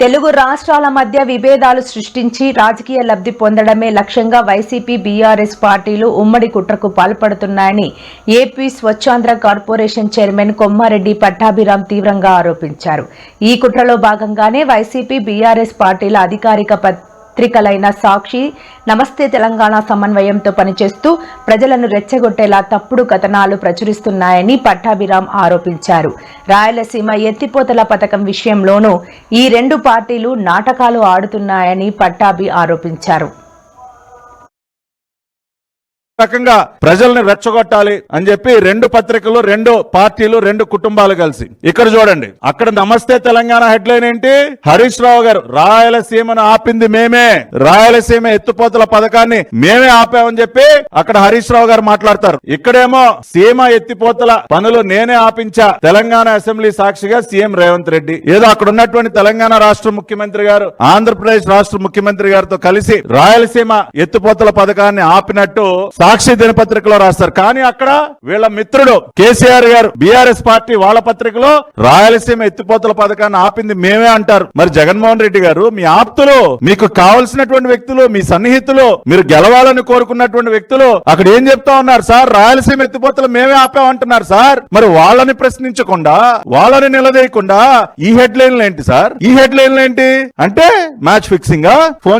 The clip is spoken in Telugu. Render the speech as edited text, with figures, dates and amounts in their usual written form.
తెలుగు రాష్ట్రాల మధ్య విభేదాలు సృష్టించి రాజకీయ లబ్ధి పొందడమే లక్ష్యంగా వైసీపీ బీఆర్ఎస్ పార్టీలు ఉమ్మడి కుట్రకు పాల్పడుతున్నాయని AP Swachhandhra corporation chairman Kommareddy Pattabhiram తీవ్రంగా ఆరోపించారు. ఈ కుట్రలో భాగంగానే వైసీపీ బీఆర్ఎస్ పార్టీల అధికారిక పత్రికలైన సాక్షి, నమస్తే తెలంగాణ సమన్వయంతో పనిచేస్తూ ప్రజలను రెచ్చగొట్టేలా తప్పుడు కథనాలు ప్రచురిస్తున్నాయని పట్టాభిరామ్ ఆరోపించారు. రాయలసీమ ఎత్తిపోతల పథకం విషయంలోనూ ఈ రెండు పార్టీలు నాటకాలు ఆడుతున్నాయని పట్టాభి ఆరోపించారు. రకంగా ప్రజల్ని రెచ్చగొట్టాలి అని చెప్పి రెండు పత్రికలు, రెండు పార్టీలు, రెండు కుటుంబాలు కలిసి ఇక్కడ చూడండి. అక్కడ నమస్తే తెలంగాణ హెడ్లైన్ ఏంటి? హరీష్ రావు గారు రాయలసీమను ఆపింది మేమే, రాయలసీమ ఎత్తిపోతల పథకాన్ని మేమే ఆపామని చెప్పి అక్కడ హరీష్ రావు గారు మాట్లాడతారు. ఇక్కడేమో సీమ ఎత్తిపోతల పనులు నేనే ఆపించా, తెలంగాణ అసెంబ్లీ సాక్షిగా సీఎం రేవంత్ రెడ్డి. ఏదో అక్కడ ఉన్నటువంటి తెలంగాణ రాష్ట్ర ముఖ్యమంత్రి గారు ఆంధ్రప్రదేశ్ రాష్ట్ర ముఖ్యమంత్రి గారితో కలిసి రాయలసీమ ఎత్తిపోతల పథకాన్ని ఆపినట్టు సాక్షి దినపత్రికలో రాస్తారు. కానీ అక్కడ వీళ్ళ మిత్రుడు కేసీఆర్ గారు బీఆర్ఎస్ పార్టీ వాళ్ళ పత్రికలో రాయలసీమ ఎత్తిపోతల పథకాన్ని ఆపింది మేమే అంటారు. మరి జగన్మోహన్ రెడ్డి గారు, మీ ఆప్తులు, మీకు కావలసినటువంటి వ్యక్తులు, మీ సన్నిహితులు, మీరు గెలవాలని కోరుకున్నటువంటి వ్యక్తులు అక్కడ ఏం చెప్తా ఉన్నారు? సార్ రాయలసీమ ఎత్తిపోతలు మేమే ఆపామంటున్నారు సార్. మరి వాళ్ళని ప్రశ్నించకుండా, వాళ్ళని నిలదీయకుండా ఈ హెడ్లైన్లు ఏంటి సార్? ఈ హెడ్లైన్లు ఏంటి అంటే మ్యాచ్ ఫిక్సింగ్.